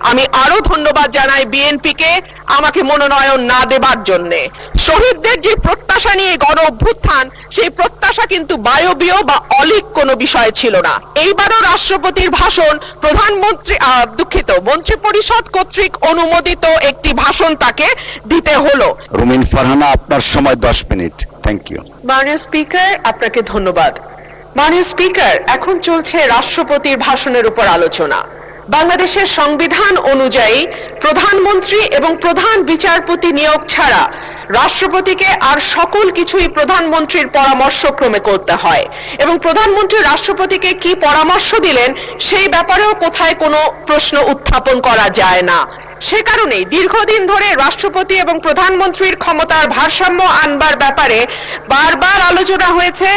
আমি আরো ধন্যবাদ জানাই বিএনপিকে আমাকে মনোনয়ন না দেবার জন্য। শহীদদের যে প্রত্যাশা নিয়ে গণ অভ্যুত্থান, সেই প্রত্যাশা কিন্তু বায়বীয় বা অলীক কোনো বিষয় ছিল না। এইবারও রাষ্ট্রপতির ভাষণ মন্ত্রিপরিষদ কর্তৃক অনুমোদিত একটি ভাষণ তাকে দিতে হলো। রুমিন ফারহানা, আপনার সময় 10 মিনিট। Thank you. মাননীয় স্পিকার, আপনাকে ধন্যবাদ। মাননীয় স্পিকার, এখন চলছে রাষ্ট্রপতির ভাষণের উপর আলোচনা। বাংলাদেশের সংবিধান অনুযায়ী প্রধানমন্ত্রী এবং প্রধান বিচারপতি নিয়োগ ছাড়া রাষ্ট্রপতিকে আর সকল কিছুই প্রধানমন্ত্রীর পরামর্শক্রমে করতে হয়, এবং প্রধানমন্ত্রী রাষ্ট্রপতিকে কি পরামর্শ দিলেন সেই ব্যাপারেও কোথায় কোনো প্রশ্ন উত্থাপন করা যায় না। সে কারণেই দীর্ঘদিন ধরে রাষ্ট্রপতি এবং প্রধানমন্ত্রীর ক্ষমতার ভারসাম্য আনবার ব্যাপারে বারবার আলোচনা হয়েছে।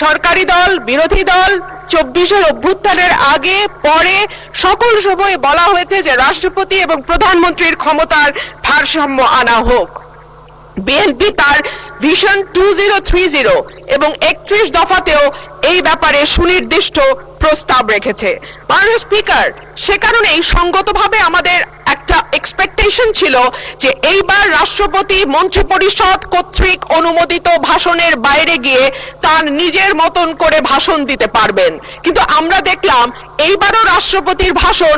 সরকারি দল, বিরোধী দল, 24-এর অভ্যুত্থানের আগে পরে সকল সময় বলা হয়েছে যে রাষ্ট্রপতি এবং প্রধানমন্ত্রীর ক্ষমতার ভারসাম্য আনা হোক। বিএনপি তার ভিশন 2030 এবং 31 দফাতেও এই ব্যাপারে সুনির্দিষ্ট প্রস্তাব রেখেছে। মাননীয় স্পিকার, সে কারণেই সঙ্গতভাবে আমাদের একটা এক্সপেকটেশন ছিল যে এইবার রাষ্ট্রপতি মন্ত্রিপরিষদ কর্তৃক অনুমোদিত ভাষণের বাইরে গিয়ে তার নিজের মতন করে ভাষণ দিতে পারবেন, কিন্তু আমরা দেখলাম এইবারও রাষ্ট্রপতির ভাষণ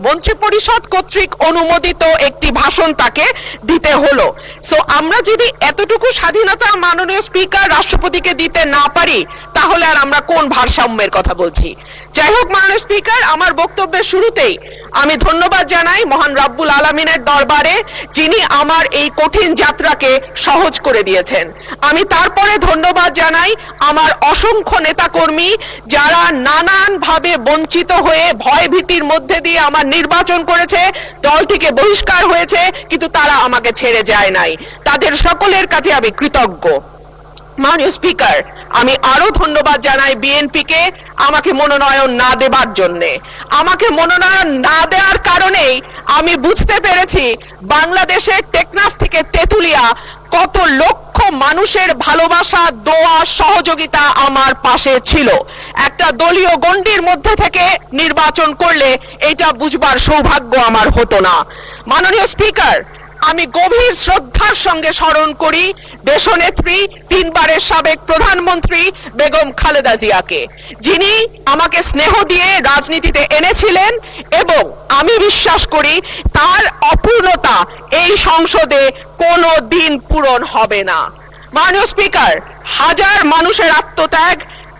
মন্ত্রিপরিষদ কর্তৃক অনুমোদিত একটি ভাষণ তাকে দিতে হলো। সো আমরা যদি এতটুকু স্বাধীনতা মাননীয় স্পিকার রাষ্ট্রপতিকে দিতে না পারি, তাহলে আর আমরা কোন ভারসাম্যের কথা বলছি? যাই হোক মাননীয় স্পিকার, আমার বক্তব্যের শুরুতেই আমি ধন্যবাদ জানাই মহান রাব্বুল আলামিনের দরবারে, যিনি আমার এই কঠিন যাত্রাকে সহজ করে দিয়েছেন। আমি তারপরে ধন্যবাদ জানাই আমার অসংখ্য নেতাকর্মী, যারা নানান ভাবে বঞ্চিত হয়ে ভয় ভীতির মধ্যে দিয়ে আমার নির্বাচন করেছে, দল থেকে বহিষ্কার হয়েছে, কিন্তু তারা আমাকে ছেড়ে যায় নাই। তাদের সকলের কাছে আমি কৃতজ্ঞ। মাননীয় স্পিকার, আমি আরো ধন্যবাদ জানাই বিএনপিকে আমাকে মনোনয়ন না দেবার জন্য। আমাকে মনোনয়ন না দেওয়ার কারণেই আমি বুঝতে পেরেছি বাংলাদেশের টেকনাফ থেকে তেঁতুলিয়া কত লক্ষ মানুষের ভালোবাসা, দোয়া, সহযোগিতা আমার পাশে ছিল। একটা দলীয় গণ্ডির মধ্যে থেকে নির্বাচন করলে এটা বুঝবার সৌভাগ্য আমার হতো না। মাননীয় স্পিকার, আমি গভীর শ্রদ্ধার সঙ্গে স্মরণ করি দেশনেত্রী, 3 বারের সাবেক প্রধানমন্ত্রী বেগম খালেদা জিয়াকে, যিনি আমাকে স্নেহ দিয়ে রাজনীতিতে এনেছিলেন, এবং আমি বিশ্বাস করি তার অপূর্ণতা এই সংসদে কোনো দিন পূরণ হবে না। মাননীয় স্পিকার, হাজার মানুষের আত্মত্যাগ,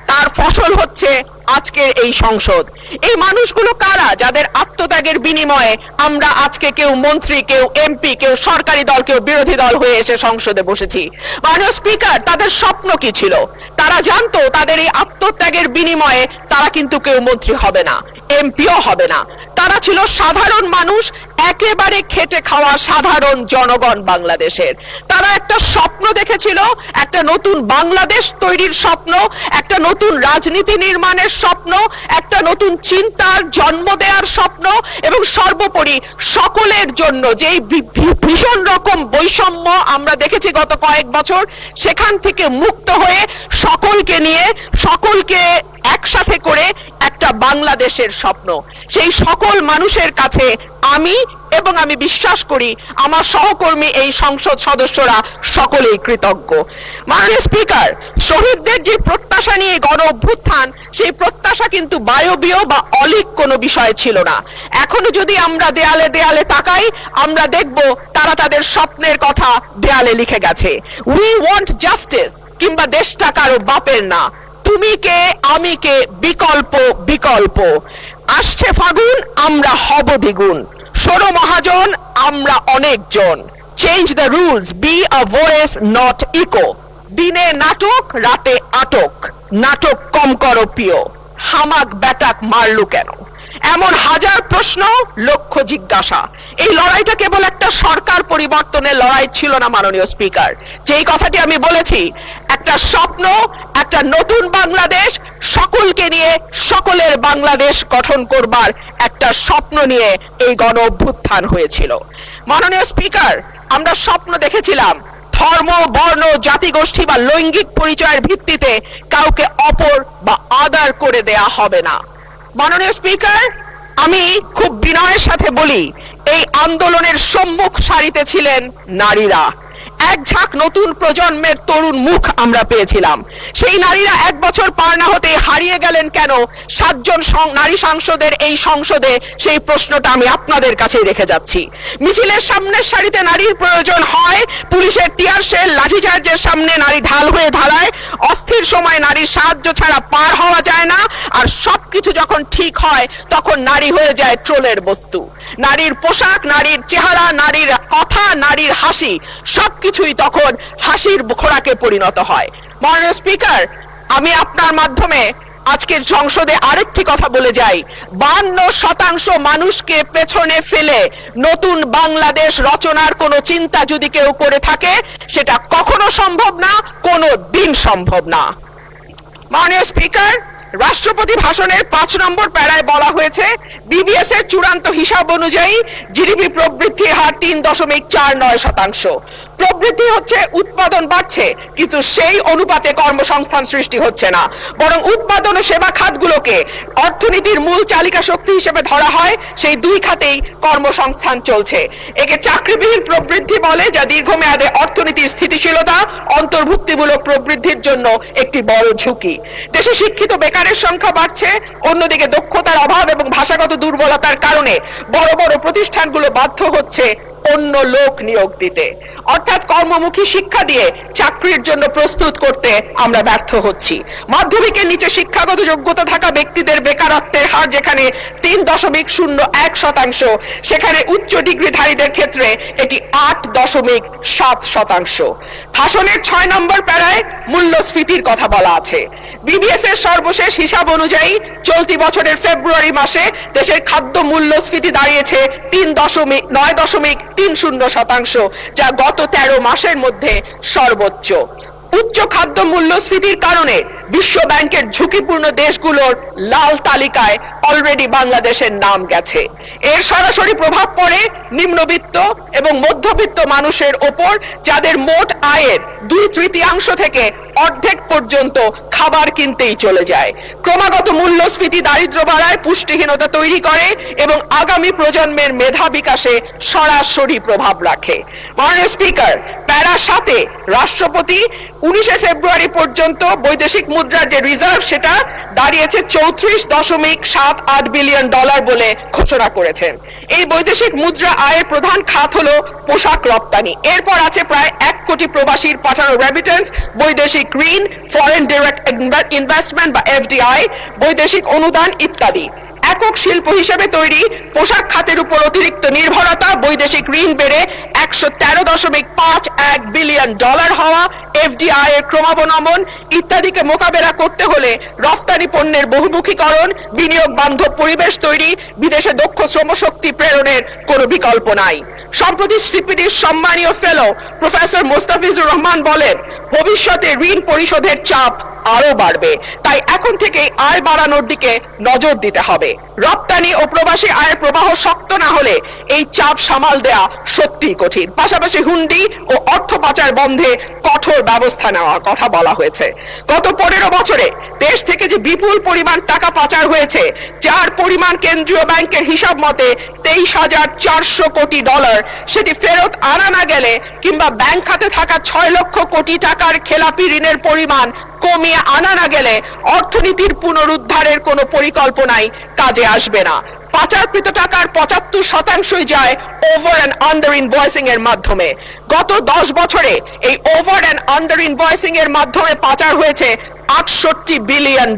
তার ফসল হচ্ছে আজকের এই সংসদ। এই মানুষগুলো কারা, যাদের আত্মত্যাগের বিনিময়ে আমরা আজকে কেউ মন্ত্রী, কেউ এমপি, কেউ সরকারি দল, কেউ বিরোধী দল হয়ে এসে সংসদে বসেছি? মাননীয় স্পিকার, তাদের স্বপ্ন কি ছিল? তারা জানতো তাদের এই আত্মত্যাগের বিনিময়ে তারা কিন্তু কেউ মন্ত্রী হবে না, এমপিও হবে না। তারা ছিল সাধারণ মানুষ, একেবারে খেটে খাওয়া সাধারণ জনগণ বাংলাদেশের। তারা একটা স্বপ্ন দেখেছিল, একটা নতুন বাংলাদেশ তৈরির স্বপ্ন, একটা নতুন রাজনীতি নির্মাণের স্বপ্ন, একটা নতুন চিন্তার জন্ম দেওয়ার স্বপ্ন, এবং সর্বোপরি সকলের জন্য যেই ভীষণ রকম বৈষম্য আমরা দেখেছি গত কয়েক বছর, সেখান থেকে মুক্ত হয়ে সকলকে নিয়ে, সকলকে একসাথে করে একটা বাংলাদেশের স্বপ্ন। সেই সকল মানুষের কাছে আমি এবং আমি বিশ্বাস করি আমার সহকর্মী এই সংসদ সদস্যরা সকলেই কৃতজ্ঞ। মাননীয় স্পিকার, শহীদদের যে প্রত্যাশা নিয়ে গণ অভ্যুত্থান, সেই প্রত্যাশা কিন্তু বায়বীয় বা অলীক কোনো বিষয় ছিল না। এখনো যদি আমরা দেয়ালে দেয়ালে তাকাই, আমরা দেখব তারা তাদের স্বপ্নের কথা দেয়ালে লিখে গেছে। উই ওয়ান্ট জাস্টিস, কিংবা দেশটা কারো বাপের না, তুমি কে আমি কে, বিকল্প বিকল্প। আসছে ফাগুন, আমরা হব দ্বিগুণ। শোনো মহাজন, আমরা অনেকজন। Change the rules, be a voice not echo. দিনে নাটক, রাতে আটক, নাটক কম করো প্রিয়। হামাক ব্যাটাক মারলু কেন? এমন হাজার প্রশ্ন, লক্ষ জিজ্ঞাসা। এই লড়াইটা কেবল একটা সরকার পরিবর্তনের লড়াই ছিল না মাননীয় স্পিকার। যেই কথাটি আমি বলেছি, একটা স্বপ্ন, একটা নতুন বাংলাদেশ, সকলকে নিয়ে সকলের বাংলাদেশ গঠন করবার একটা স্বপ্ন নিয়ে এই গণ অভ্যুত্থান হয়েছিল। মাননীয় স্পিকার, আমরা স্বপ্ন দেখেছিলাম ধর্ম, বর্ণ, জাতিগোষ্ঠী বা লৈঙ্গিক পরিচয়ের ভিত্তিতে কাউকে অপর বা আদার করে দেয়া হবে না। মাননীয় স্পিকার, আমি খুব বিনয়ের সাথে বলি, এই আন্দোলনের সম্মুখ সারিতে ছিলেন নারীরা। এক ঝাঁক নতুন প্রজন্মের তরুণ মুখ আমরা পেয়েছিলাম। সেই নারীরা 1 বছর পার না হতে হারিয়ে গেলেন কেন 7 জন নারী সাংসদের এই সংসদে, সেই প্রশ্নটা আমি আপনাদের কাছে রেখে যাচ্ছি। মিছিলের সামনের সারিতে নারীর প্রয়োজন হয়, পুলিশের টিয়ার শেল লাঠিচার্জের সামনে নারী ঢাল হয়ে ধারায়, অস্থির সময় নারীর সাহায্য ছাড়া পার হওয়া যায় না, আর সবকিছু যখন ঠিক হয় তখন নারী হয়ে যায় ট্রোলের বস্তু। নারীর পোশাক, নারীর চেহারা, নারীর কথা, নারীর হাসি সবকিছুই তখন হাসির খোরাকে পরিণত হয়। মাননীয় স্পিকার, আমি আপনার মাধ্যমে আজকের সংসদে আরেকটি কথা বলে যাই। 52% মানুষকে পেছনে ফেলে নতুন বাংলাদেশ রচনার কোনো চিন্তা যদি কেউ করে থাকে, সেটা কখনো সম্ভব না, কোনো দিন সম্ভব না। মাননীয় স্পিকার, রাষ্ট্রপতি ভাষণের 5 নম্বর প্যারায় বলা হয়েছে, বিবিএস এর চূড়ান্ত হিসাব অনুযায়ী জিডিপি প্রবৃদ্ধির হার 3.49%। প্রবৃদ্ধি হচ্ছে, উৎপাদন বাড়ছে, কিন্তু সেই অনুপাতে কর্মসংস্থান সৃষ্টি হচ্ছে না, বরং উৎপাদন ও সেবা খাতগুলোকে অর্থনীতির মূল চালিকা শক্তি হিসেবে ধরা হয়। সেই 2 খাতেই কর্মসংস্থান চলছে। একে চাকরিবিহীন প্রবৃদ্ধি বলে, যা দীর্ঘমেয়াদে অর্থনীতির স্থিতিশীলতা, অন্তর্ভুক্তিমূলক প্রবৃদ্ধির জন্য একটি বড় ঝুঁকি। দেশে শিক্ষিত বেকারের সংখ্যা বাড়ছে, অন্যদিকে দক্ষতার অভাব এবং ভাষাগত দুর্বলতার কারণে বড় বড় প্রতিষ্ঠানগুলো বাধ্য হচ্ছে অন্য লোক নিয়োগ দিতে, অর্থাৎ কর্মমুখী শিক্ষা দিয়ে চাকরির জন্য প্রস্তুত করতে আমরা ব্যর্থ হচ্ছি। মাধ্যমিকের নিচে শিক্ষাগত যোগ্যতা থাকা ব্যক্তিদের বেকারত্বের হার যেখানে 3.01%, সেখানে উচ্চ ডিগ্রিধারীদের ক্ষেত্রে এটি 8.7%। ভাষণের 6 নম্বর প্যারায় মূল্যস্ফীতির কথা বলা আছে। বিবিএস এর সর্বশেষ হিসাব অনুযায়ী চলতি বছরের ফেব্রুয়ারি মাসে দেশের খাদ্য মূল্যস্ফীতি দাঁড়িয়েছে 9.30%, যা গত 13 মাসের মধ্যে সর্বোচ্চ। উচ্চ খাদ্য মূল্যস্ফীতির কারণে বিশ্ব ব্যাংকের ঝুঁকিপূর্ণ দেশগুলোর লাল তালিকায় অলরেডি বাংলাদেশের নাম গেছে। এর সরাসরি প্রভাব পড়ে নিম্নবিত্ত এবং মধ্যবিত্ত মানুষের ওপর, যাদের মোট আয়ের 2/3 থেকে অর্ধেক পর্যন্ত খাবার কিনতেই চলে যায়। ক্রমাগত মূল্যস্ফীতি দারিদ্র বাড়ায়, পুষ্টিহীনতা তৈরি করে এবং আগামী প্রজন্মের মেধা বিকাশে সরাসরি প্রভাব রাখে। মাননীয় স্পিকার, প্যারা 7-এ রাষ্ট্রপতি 19 ফেব্রুয়ারি পর্যন্ত বৈদেশিক মুদ্রার যে রিজার্ভ, সেটা দাঁড়িয়েছে $34.78 বিলিয়ন বলে ঘোষণা করেছেন। এই বৈদেশিক মুদ্রা আয়ের প্রধান খাত হলো পোশাক রপ্তানি। এরপর আছে প্রায় 1 কোটি প্রবাসীর পাঠানো রেমিটেন্স, বৈদেশিক ঋণ, ফরেন ডাইরেক্ট ইনভেস্টমেন্ট বা এফডিআই, বৈদেশিক অনুদান ইত্যাদি। একক শিল্প হিসেবে তৈরি পোশাক খাতের উপর অতিরিক্ত নির্ভরতা, বৈদেশিক ঋণ বেড়ে $113.51 বিলিয়ন হওয়া, এফডিআই এর ক্রমাবনমন ইত্যাদিকে মোকাবেলা করতে হলে রফতানি পণ্যের বহুমুখীকরণ, বিনিয়োগ বান্ধব পরিবেশ তৈরি, বিদেশে দক্ষ শ্রমশক্তি প্রেরণের কোনো বিকল্প নাই। সম্প্রতি সিপিডির সম্মানীয় ফেলো প্রফেসর মোস্তাফিজুর রহমান বলেন, ভবিষ্যতে ঋণ পরিশোধের চাপ আরো বাড়বে, তাই এখন থেকে আয় বাড়ানোর দিকে নজর দিতে হবে। রপ্তানি ও প্রবাসী আয়ের প্রবাহ শক্ত না হলে এই চাপ সামাল দেয়া সত্যিই কঠিন। পাশাপাশি হুন্ডি ও অর্থ পাচার বন্ধে কঠোর ব্যবস্থা নেওয়ার কথা বলা হয়েছে। গত 15 বছরে দেশ থেকে যে বিপুল পরিমাণ টাকা পাচার হয়েছে, যার পরিমাণ কেন্দ্রীয় ব্যাংকের হিসাব মতে $23,400 কোটি, সেটি ফেরত আনা না গেলে কিংবা ব্যাংক খাতে থাকা 6 লক্ষ কোটি টাকার খেলাপি ঋণের পরিমাণ কমিয়ে আনা না গেলে অর্থনীতির পুনরুদ্ধারের কোনো পরিকল্পনাই কাজে আসবে না। পাচারকৃত টাকার 75% যায় ওভার অ্যান্ড আন্ডার ইনভয়েসিং এর মাধ্যমে। গত 10 বছরে এই ওভার অ্যান্ড আন্ডার ইনভয়েসিং এর মাধ্যমে পাচার হয়েছে $68 বিলিয়ন।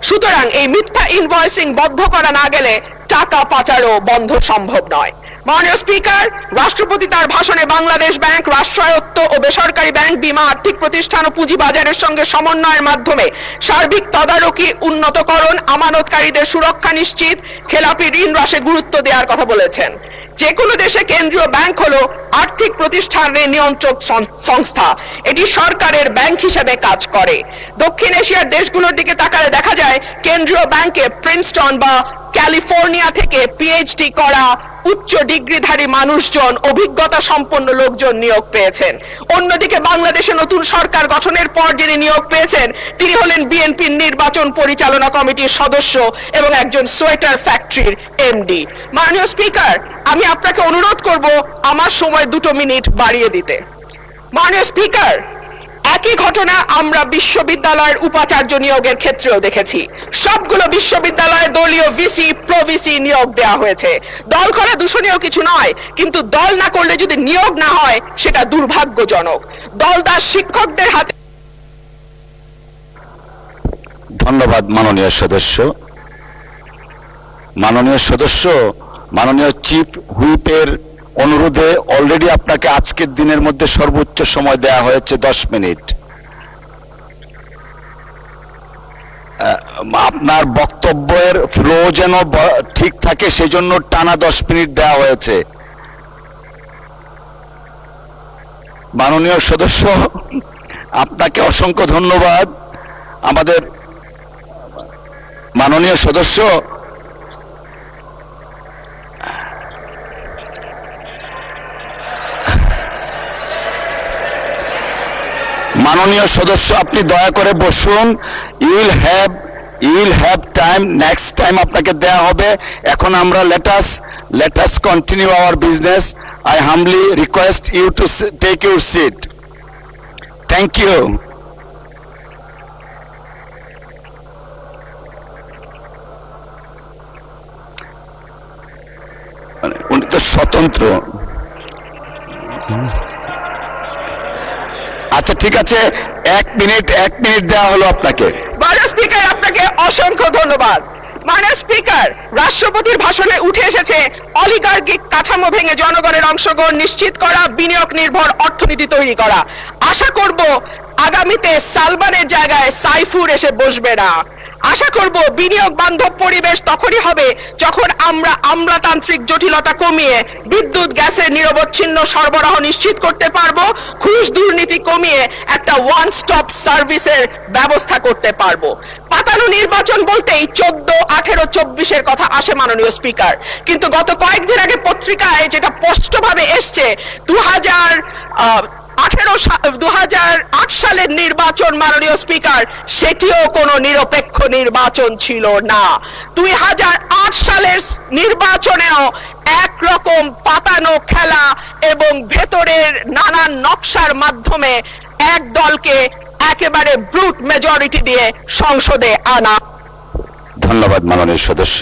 সুতরাং এই মিথ্যা ইনভয়েসিং বন্ধ করা না গেলে টাকা পাচারও বন্ধ সম্ভব নয়। মাননীয় স্পিকার, রাষ্ট্রপতি তার ভাষণে বাংলাদেশ ব্যাংক, রাষ্ট্রায়ত্ত ও বেসরকারি ব্যাংক, বীমা, আর্থিক প্রতিষ্ঠান ও পুঁজিবাজারের সঙ্গে সমন্বয়ের মাধ্যমে সার্বিক তদারকি উন্নতকরণ, আমানতকারীদের সুরক্ষা নিশ্চিত, খেলাপি ঋণ হ্রাসে গুরুত্ব দেওয়ার কথা বলেছেন। যে কোনো দেশে কেন্দ্রীয় ব্যাংক হলো আর্থিক প্রতিষ্ঠানের নিয়ন্ত্রক সংস্থা, এটি সরকারের ব্যাংক হিসেবে কাজ করে। দক্ষিণ এশিয়ার দেশগুলোর দিকে তাকালে দেখা যায় কেন্দ্রীয় ব্যাংকে প্রিন্সটন বা ক্যালিফোর্নিয়া থেকে পিএইচডি করা উচ্চ ডিগ্রিধারী মানুষজন, অভিজ্ঞতা সম্পন্ন লোকজন নিয়োগ পেয়েছেন। অন্যদিকে বাংলাদেশে নতুন সরকার গঠনের পর যিনি নিয়োগ পেয়েছেন তিনি হলেন বিএনপির নির্বাচন পরিচালনা কমিটির সদস্য এবং একজন সোয়েটার ফ্যাক্টরির এমডি। মাননীয় স্পিকার, আমি আপনাকে অনুরোধ করব আমার সময় 2 মিনিট বাড়িয়ে দিতে। মাননীয় স্পিকার, একই ঘটনা আমরা বিশ্ববিদ্যালয়ের উপাচার্য নিয়োগের ক্ষেত্রেও দেখেছি। সবগুলো বিশ্ববিদ্যালয়ে দলীয় ভিসি প্রভিসি নিয়োগ দেওয়া হয়েছে। দল করা দূষণীয় কিছু নয়, কিন্তু দল না করলে যদি নিয়োগ না হয় সেটা দুর্ভাগ্যজনক। দলদাস শিক্ষকদের হাতে। ধন্যবাদ মাননীয় সদস্য। মাননীয় চিফ হুইপের অনুরোধে অলরেডি আপনাকে আজকের দিনের মধ্যে সর্বোচ্চ সময় দেয়া হয়েছে 10 মিনিট। আপনার বক্তব্যের ফ্লো যেন ঠিক থাকে সেজন্য টানা 10 মিনিট দেওয়া হয়েছে। মাননীয় সদস্য, আপনাকে অসংখ্য ধন্যবাদ। আমাদের মাননীয় সদস্য, আপনি দয়া করে বসুন। You will have time, next time আপনাকে দেয়া হবে। এখন আমরা let us continue our business. I humbly request you to take your seat. Thank you. উনি তো স্বতন্ত্র। আচ্ছা ঠিক আছে, 1 মিনিট দেওয়া হলো আপনাকে। মাননীয় স্পিকার, আপনাকে অসংখ্য ধন্যবাদ। মাননীয় স্পিকার, রাষ্ট্রপতির ভাষণে উঠে এসেছে অলিগার্কিক কাঠামো ভেঙে জনগণের অংশগ্রহণ নিশ্চিত করা, বিনিয়োগ নির্ভর অর্থনীতি তৈরি করা। আশা করব আগামীতে সালমানের জায়গায় সাইফুর এসে বসবে না। আশা করব বিনিয়োগ বান্ধব পরিবেশ তখনই হবে যখন আমরা আমলাতান্ত্রিক জটিলতা কমিয়ে বিদ্যুৎ গ্যাসের নিরবচ্ছিন্ন সরবরাহ নিশ্চিত করতে পারবো, ঘুষ দুর্নীতি কমিয়ে একটা ওয়ান স্টপ সার্ভিসের ব্যবস্থা করতে পারবো। পাতানো নির্বাচন বলতেই 14, 18, 24-এর কথা আসে মাননীয় স্পিকার, কিন্তু গত কয়েকদিন আগে পত্রিকায় যেটা স্পষ্টভাবে এসছে 2008 সালের নির্বাচন মাননীয় স্পিকার, সেটিও কোনো নিরপেক্ষ নির্বাচন ছিল না। 2008 সালের নির্বাচনেও একরকম পাতানো খেলা এবং ভেতরের নানান নকশার মাধ্যমে এক দলকে একেবারে ব্রুট মেজরিটি দিয়ে সংসদে আনা। ধন্যবাদ মাননীয় সদস্য।